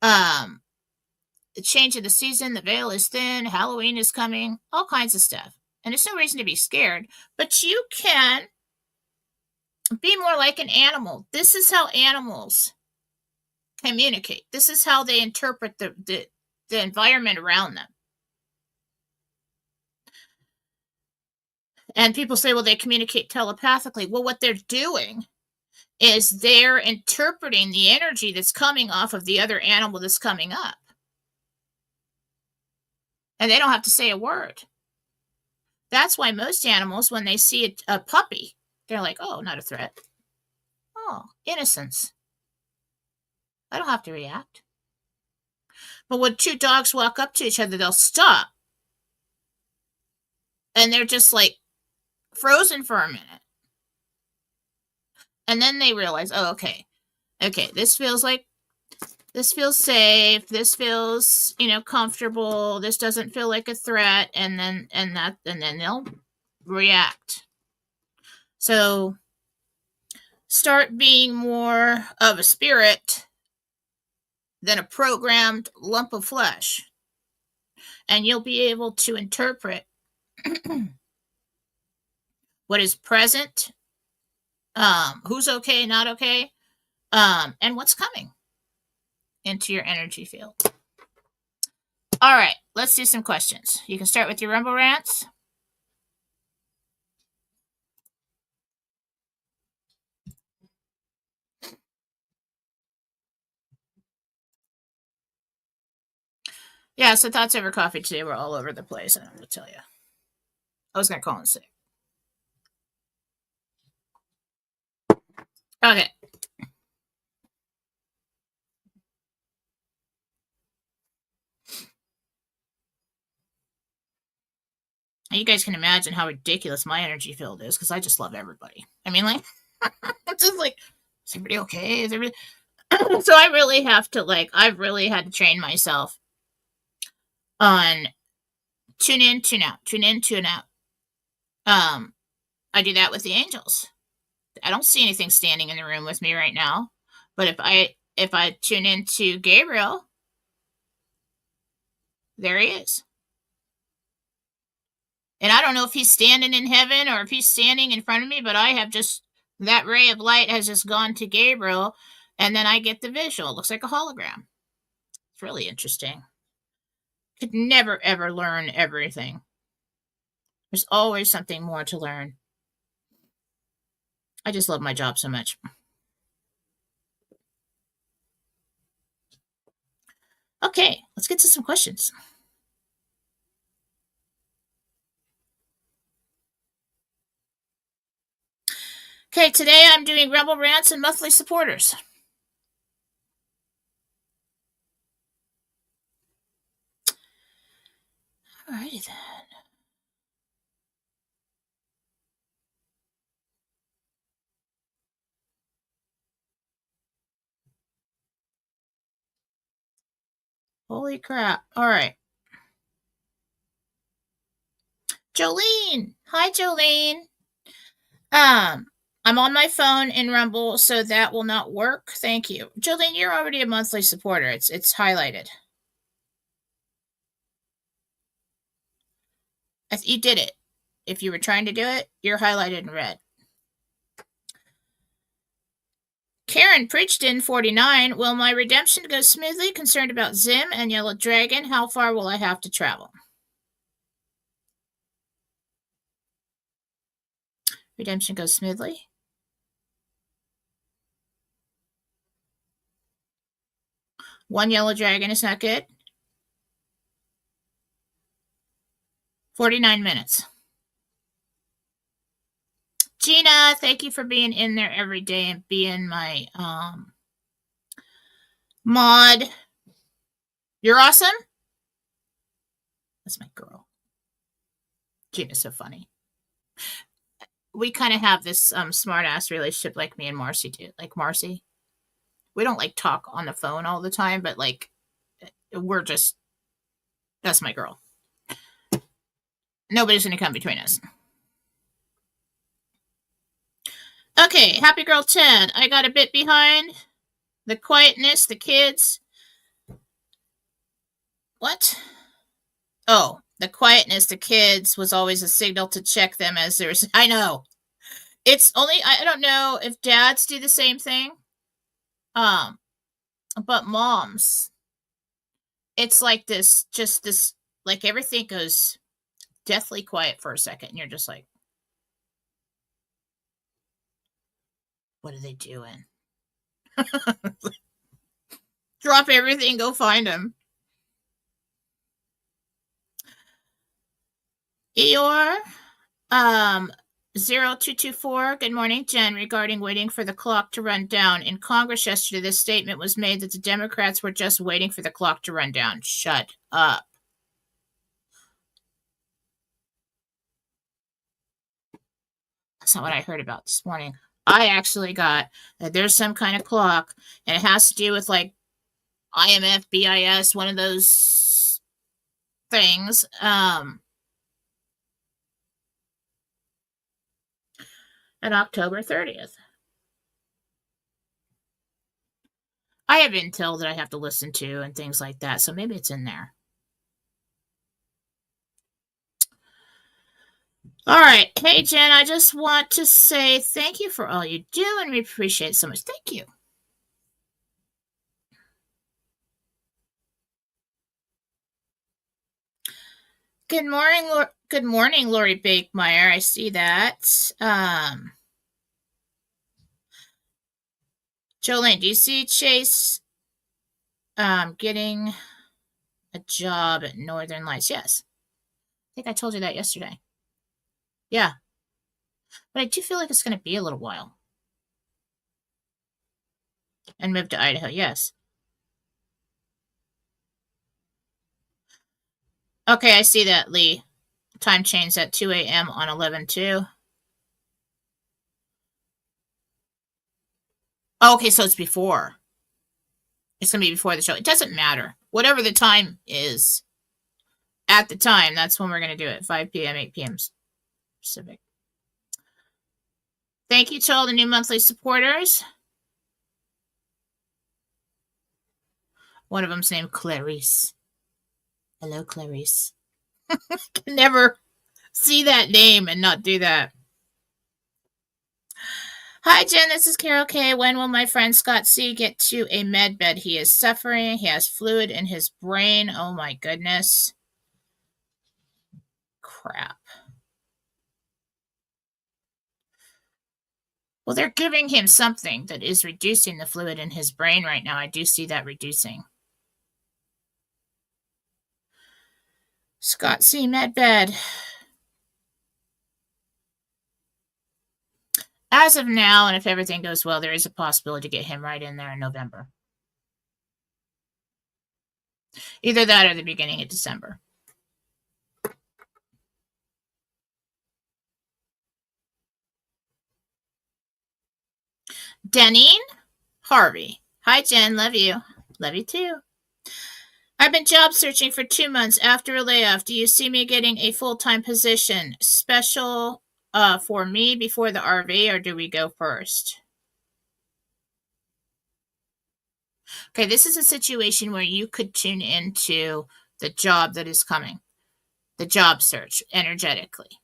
the change of the season, the veil is thin, Halloween is coming, all kinds of stuff. And there's no reason to be scared, but you can be more like an animal. This is how animals communicate. This is how they interpret the environment around them. And people say, well, they communicate telepathically. Well, what they're doing is they're interpreting the energy that's coming off of the other animal that's coming up. And they don't have to say a word. That's why most animals, when they see a puppy, they're like, oh, not a threat. Oh, innocence. I don't have to react. But when two dogs walk up to each other, they'll stop. And they're just like frozen for a minute. And then they realize, oh, okay, this feels safe. This feels, comfortable. This doesn't feel like a threat. And then they'll react. So start being more of a spirit than a programmed lump of flesh. And you'll be able to interpret what is present, who's okay, not okay, and what's coming into your energy field. All right, let's do some questions. You can start with your Rumble Rants. Yeah, so thoughts over coffee today were all over the place, I don't know to tell you. I was going to call in sick. Okay. You guys can imagine how ridiculous my energy field is because I just love everybody. I mean, like, it's just like, is everybody okay? Is everybody... So I really have to, I've really had to train myself on tune in, tune out, tune in, tune out. I do that with the angels. I don't see anything standing in the room with me right now, but if I tune into Gabriel, there he is. And I don't know if he's standing in heaven or if he's standing in front of me, but I have just, that ray of light has just gone to Gabriel, and then I get the visual. It looks like a hologram. It's really interesting. Could never, ever learn everything. There's always something more to learn. I just love my job so much. Okay, let's get to some questions. Okay, today I'm doing Rumble Rants and Monthly Supporters. Alrighty then. Holy crap. Alright. Jolene. Hi, Jolene. I'm on my phone in Rumble, so that will not work. Thank you. Jolene, you're already a monthly supporter. It's highlighted. You did it. If you were trying to do it, you're highlighted in red. Karen Pridgeton, 49. Will my redemption go smoothly? Concerned about Zim and Yellow Dragon. How far will I have to travel? Redemption goes smoothly. One yellow dragon is not good. 49 minutes. Gina, thank you for being in there every day and being my mod. You're awesome. That's my girl. Gina's so funny. We kind of have this smart ass relationship like me and Marcy do. Like Marcy, we don't like talk on the phone all the time, but like we're just, that's my girl. Nobody's gonna come between us. Okay, Happy Girl 10. I got a bit behind. The quietness, the kids. What? Oh, the quietness, the kids was always a signal to check them as there's. I know. It's only, I don't know if dads do the same thing. But moms, it's like this, just this, like everything goes deathly quiet for a second. And you're just like, what are they doing? Drop everything, go find them. Eeyore, 0224, good morning, Jen. Regarding waiting for the clock to run down. In Congress yesterday, this statement was made that the Democrats were just waiting for the clock to run down. Shut up. That's not what I heard about this morning. I actually got that there's some kind of clock, and it has to do with like IMF, BIS, one of those things. On October 30th. I have intel that I have to listen to and things like that, so maybe it's in there. All right. Hey, Jen, I just want to say thank you for all you do, and we appreciate it so much. Thank you. Good morning, Lori Bakemeyer. I see that. Jolene, do you see Chase getting a job at Northern Lights? Yes. I think I told you that yesterday. Yeah. But I do feel like it's going to be a little while. And move to Idaho, yes. Okay, I see that, Lee. Time change at 2 a.m. on 11/2. Oh, okay, so it's before. It's going to be before the show. It doesn't matter. Whatever the time is, at the time, that's when we're going to do it. 5 p.m., 8 p.m. Pacific. Thank you to all the new monthly supporters. One of them's named Clarice. Hello, Clarice. Can never see that name and not do that. Hi, Jen. This is Carol K. When will my friend Scott C. get to a med bed? He is suffering. He has fluid in his brain. Oh, my goodness. Crap. Well, they're giving him something that is reducing the fluid in his brain right now. I do see that reducing. Scott C. med bed. As of now, and if everything goes well, there is a possibility to get him right in there in November. Either that or the beginning of December. Deneen Harvey. Hi, Jen. Love you. Love you too. I've been job searching for 2 months after a layoff. Do you see me getting a full-time position? Special for me before the RV, or do we go first? Okay, this is a situation where you could tune into the job that is coming, the job search energetically.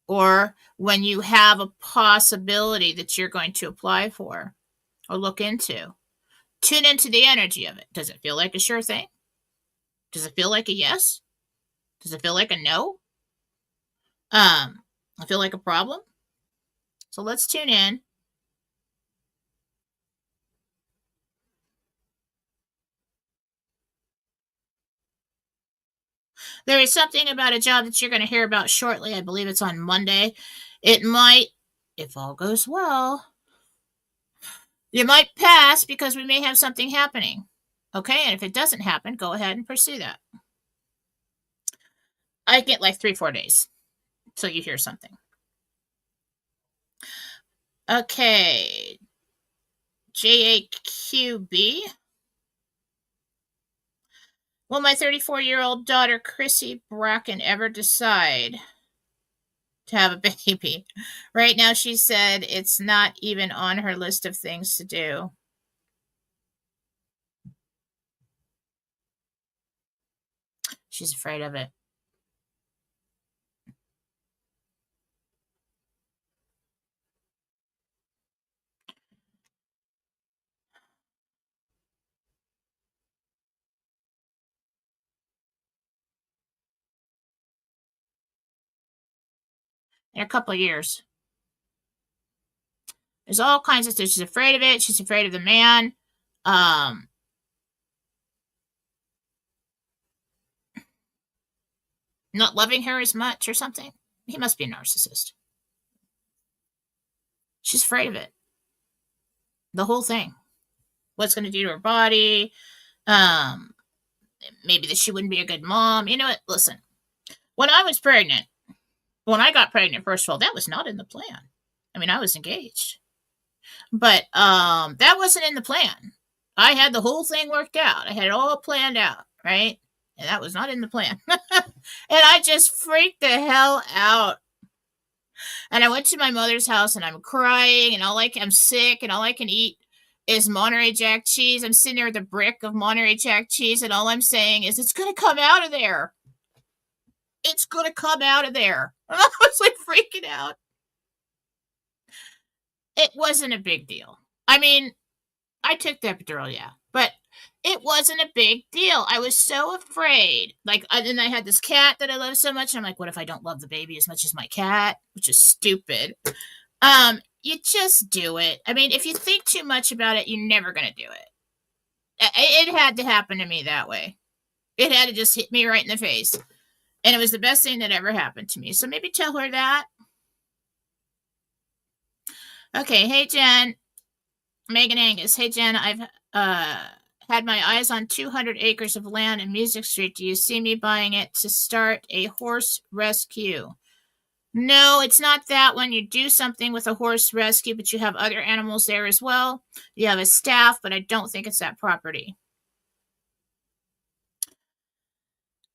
Or when you have a possibility that you're going to apply for or look into, tune into the energy of it. Does it feel like a sure thing? Does it feel like a yes? Does it feel like a no? I feel like a problem? So let's tune in. There is something about a job that you're going to hear about shortly. I believe it's on Monday. It might, if all goes well, you might pass because we may have something happening. Okay, and if it doesn't happen, go ahead and pursue that. I get like 3-4 days till you hear something. Okay, JAQB. Will my 34-year-old daughter, Chrissy Bracken, ever decide to have a baby? Right now, she said it's not even on her list of things to do. She's afraid of it. In a couple of years. There's all kinds of stuff. She's afraid of it. She's afraid of the man. Not loving her as much or something. He must be a narcissist. She's afraid of it. The whole thing. What's going to do to her body. Maybe that she wouldn't be a good mom. You know what? Listen. When I was pregnant, when I got pregnant, first of all, that was not in the plan. I mean, I was engaged. But that wasn't in the plan. I had the whole thing worked out. I had it all planned out, right? And that was not in the plan. And I just freaked the hell out. And I went to my mother's house and I'm crying and I'm sick and all I can eat is Monterey Jack cheese. I'm sitting there with a brick of Monterey Jack cheese and all I'm saying is, it's going to come out of there. It's going to come out of there. And I was like freaking out. It wasn't a big deal. I mean, I took the epidural, yeah, but it wasn't a big deal. I was so afraid. And I had this cat that I love so much. And I'm like, what if I don't love the baby as much as my cat? Which is stupid. You just do it. I mean, if you think too much about it, you're never going to do it. It had to happen to me that way. It had to just hit me right in the face. And it was the best thing that ever happened to me. So maybe tell her that. Okay, hey, Jen. Megan Angus. Hey, Jen, I've had my eyes on 200 acres of land in Music Street. Do you see me buying it to start a horse rescue? No, it's not that one. You do something with a horse rescue, but you have other animals there as well. You have a staff, but I don't think it's that property.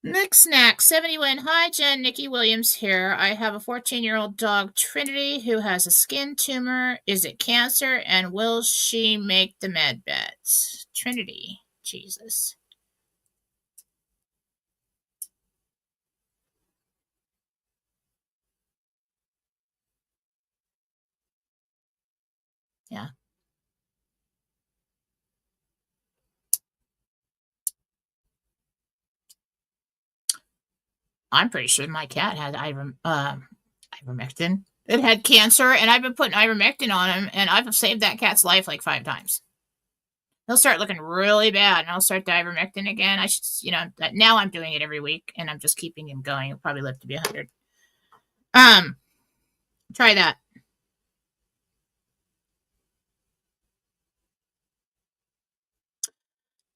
Nick Snack 71. Hi, Jen. Nikki Williams here. I have a 14-year-old dog, Trinity, who has a skin tumor. Is it cancer? And will she make the med beds? Trinity. Jesus. Yeah. I'm pretty sure my cat had ivermectin. It had cancer, and I've been putting ivermectin on him, and I've saved that cat's life like 5 times. He'll start looking really bad, and I'll start the ivermectin again. I should, now I'm doing it every week, and I'm just keeping him going. He'll probably live to be 100. Try that.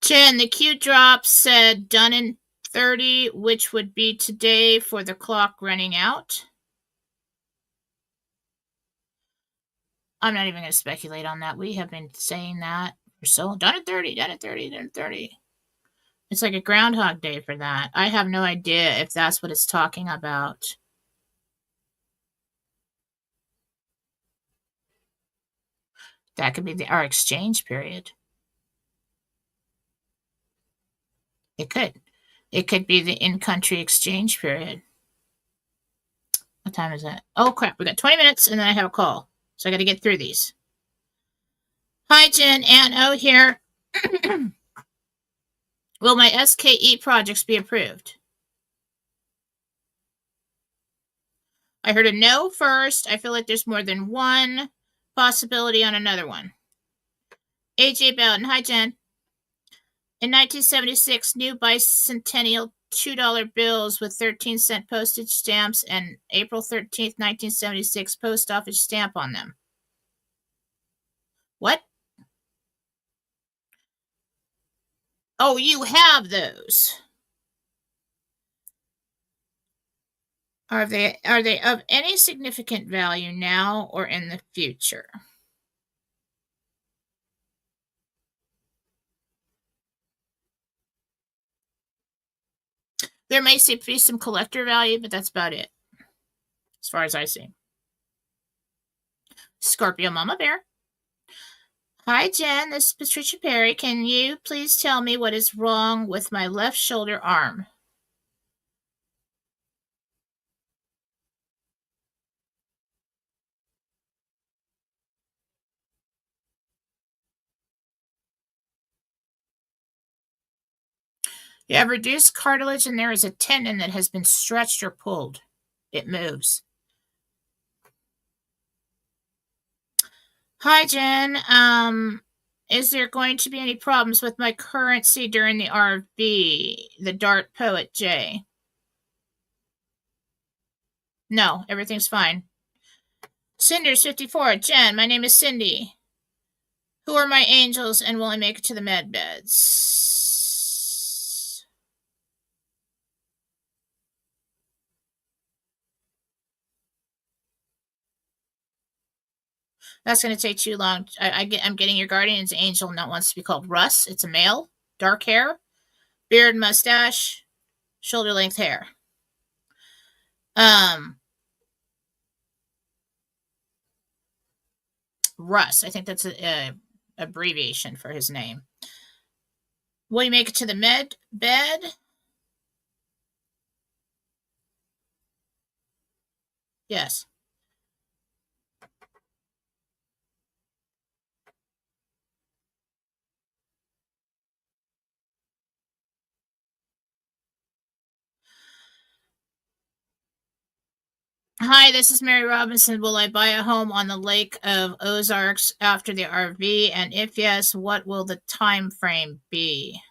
Jen, the Q drop said done in 30, which would be today for the clock running out. I'm not even going to speculate on that. We have been saying that for so done at 30, done at 30, done at 30. It's like a Groundhog Day for that. I have no idea if that's what it's talking about. That could be our exchange period. It could. It could be the in-country exchange period. What time is it? Oh, crap. We got 20 minutes, and then I have a call. So I got to get through these. Hi, Jen. Ann O here. Will my SKE projects be approved? I heard a no first. I feel like there's more than one possibility on another one. AJ Bowden. Hi, Jen. In 1976, new bicentennial $2 bills with 13-cent postage stamps and April 13th, 1976 post office stamp on them. What? Oh, you have those. Are they of any significant value now or in the future? There may be some collector value, but that's about it, as far as I see. Scorpio Mama Bear. Hi, Jen. This is Patricia Perry. Can you please tell me what is wrong with my left shoulder arm? You have reduced cartilage and there is a tendon that has been stretched or pulled. It moves. Hi, Jen. Is there going to be any problems with my currency during the RV? The Dart Poet J. No, everything's fine. Cinders54. Jen, my name is Cindy. Who are my angels and will I make it to the med beds? That's going to take too long. I'm getting your guardian's angel, and that wants to be called Russ. It's a male, dark hair, beard, mustache, shoulder length hair. Russ. I think that's a abbreviation for his name. Will you make it to the med bed? Yes. Hi, this is Mary Robinson. Will I buy a home on the Lake of Ozarks after the RV? And if yes, what will the time frame be?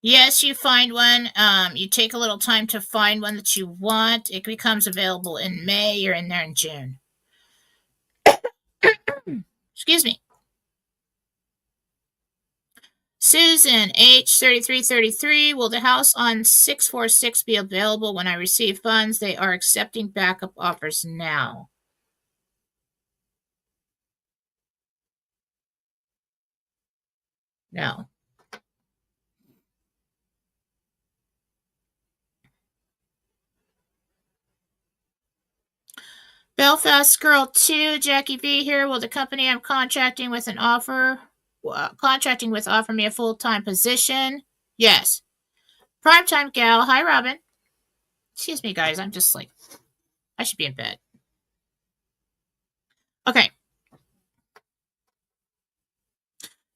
Yes, you find one. You take a little time to find one that you want. It becomes available in May. You're in there in June. Excuse me. Susan, H 3333. Will the house on 646 be available when I receive funds? They are accepting backup offers now. No. Belfast Girl 2, Jackie V here. Will the company I'm contracting with offer me a full-time position? Yes. Primetime Gal. Hi, Robin. Excuse me, guys. I'm just like, I should be in bed. Okay.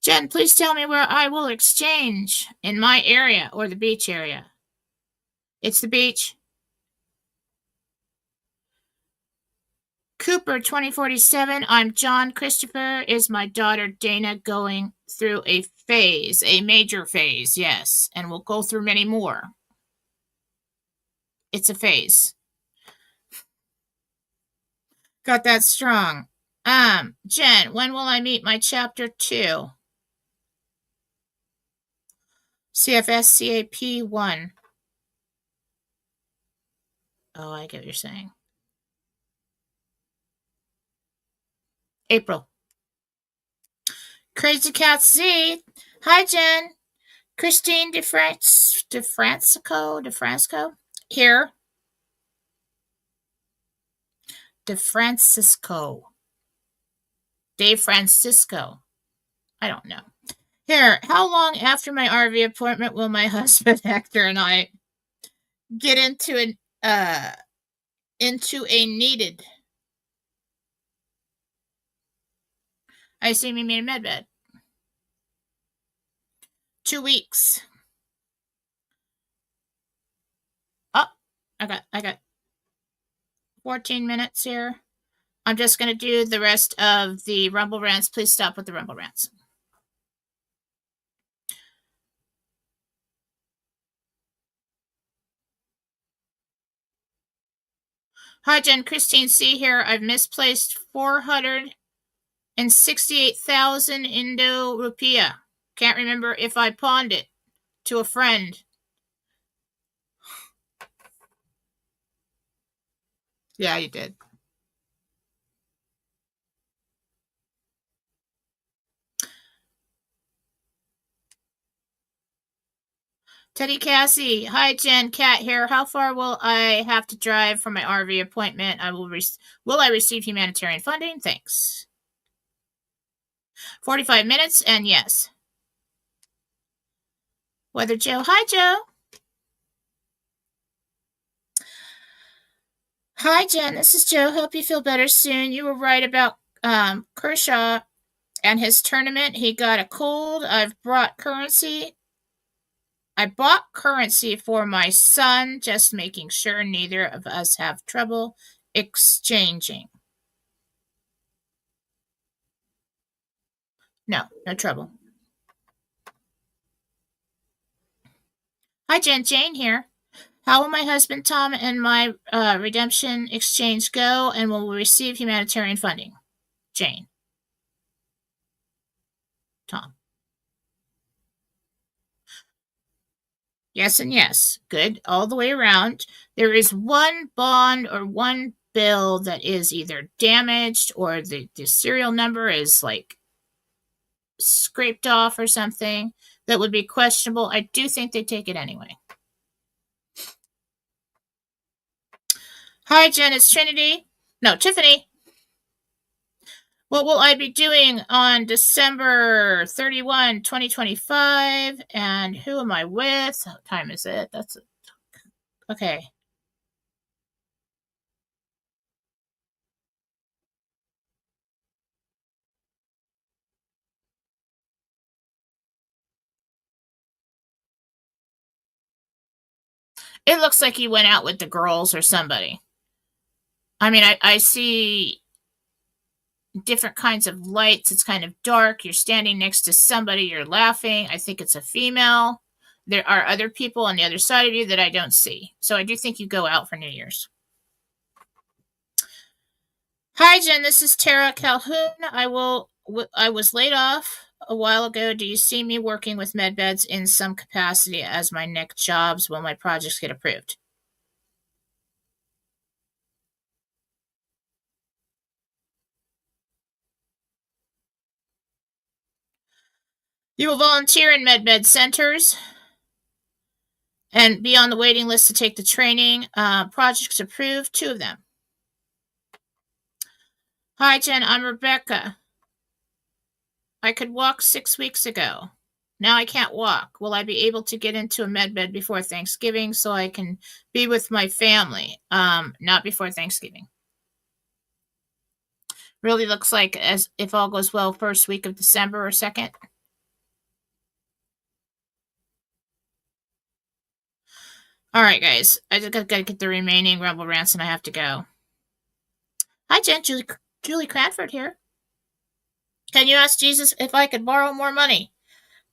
Jen, please tell me where I will exchange in my area or the beach area. It's the beach. Cooper 2047. I'm John. Christopher is my daughter Dana, going through a phase, a major phase, yes, and we'll go through many more. It's a phase. Got that strong. Jen, when will I meet my chapter 2? CFS CAP 1. Oh, I get what you're saying. April. Crazy Cat Z. Hi, Jen. Christine DeFrancisco here. DeFrancisco. Dave Francisco. I don't know. Here, how long after my RV appointment will my husband Hector and I get into a needed? I assume you mean a med bed. 2 weeks. Oh, I got 14 minutes here. I'm just going to do the rest of the Rumble Rants. Please stop with the Rumble Rants. Hi, Jen. Christine C. here. I've misplaced 468,000 Indo Rupiah. Can't remember if I pawned it to a friend. Yeah, you did. Teddy Cassie. Hi, Jen. Cat here. How far will I have to drive for my RV appointment? Will I receive humanitarian funding? Thanks. 45 minutes, and yes. Weather Joe. Hi, Joe. Hi, Jen. This is Joe. Hope you feel better soon. You were right about Kershaw and his tournament. He got a cold. I bought currency for my son, just making sure neither of us have trouble exchanging. No trouble. Hi, Jen. Jane here. How will my husband Tom and my redemption exchange go, and will we receive humanitarian funding? Jane. Tom. Yes and yes. Good all the way around. There is one bond or one bill that is either damaged or the serial number is like scraped off or something that would be questionable. I do think they take it anyway. Hi, Jen. It's Trinity. No, Tiffany. What will I be doing on December 31, 2025? And who am I with? What time is it? That's it. Okay. It looks like he went out with the girls or somebody. I mean, I see different kinds of lights. It's kind of dark. You're standing next to somebody. You're laughing. I think it's a female. There are other people on the other side of you that I don't see. So I do think you go out for New Year's. Hi, Jen. This is Tara Calhoun. I was laid off a while ago. Do you see me working with MedBeds in some capacity as my next jobs when my projects get approved? You will volunteer in MedBed centers and be on the waiting list to take the training. Projects approved, 2 of them. Hi, Jen. I'm Rebecca. I could walk 6 weeks ago. Now I can't walk. Will I be able to get into a med bed before Thanksgiving so I can be with my family? Not before Thanksgiving. Really looks like, as if all goes well, first week of December or 2nd. All right, guys. I just got to get the remaining Rumble Rants and I have to go. Hi, Jen. Julie Cranford here. Can you ask Jesus if I could borrow more money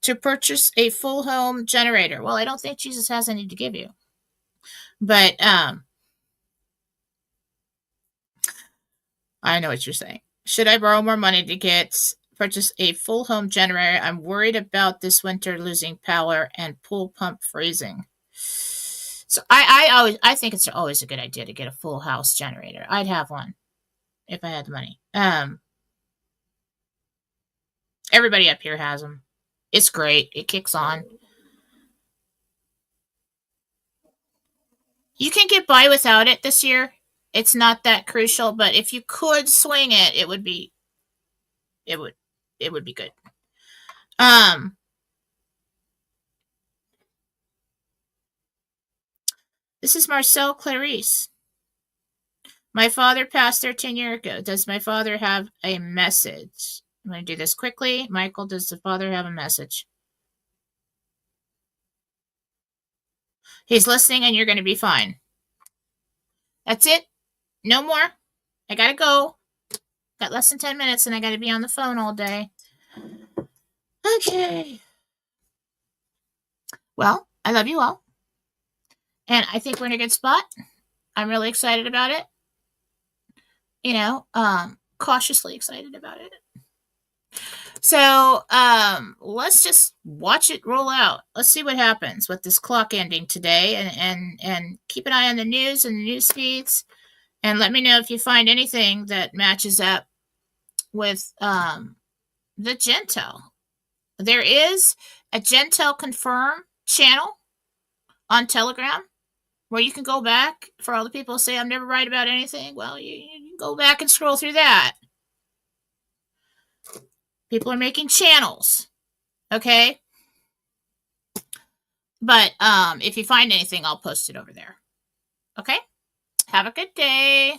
to purchase a full home generator? Well, I don't think Jesus has any to give you. But I know what you're saying. Should I borrow more money to purchase a full home generator? I'm worried about this winter losing power and pool pump freezing. So I think it's always a good idea to get a full house generator. I'd have one if I had the money. Everybody up here has them. It's great. It kicks on. You can get by without it this year. It's not that crucial, but if you could swing it, it would be good. This is Marcel Clarice. My father passed 13 years ago. Does my father have a message? I'm going to do this quickly. Michael, does the father have a message? He's listening, and you're going to be fine. That's it. No more. I got to go. Got less than 10 minutes, and I got to be on the phone all day. Okay. Well, I love you all. And I think we're in a good spot. I'm really excited about it. Cautiously excited about it. So let's just watch it roll out. Let's see what happens with this clock ending today, and keep an eye on the news and the news feeds, and let me know if you find anything that matches up with the Gentel. There is a Gentel Confirm channel on Telegram where you can go back. For all the people who say I'm never right about anything, well, you can go back and scroll through that. People are making channels, okay? But if you find anything, I'll post it over there. Okay? Have a good day.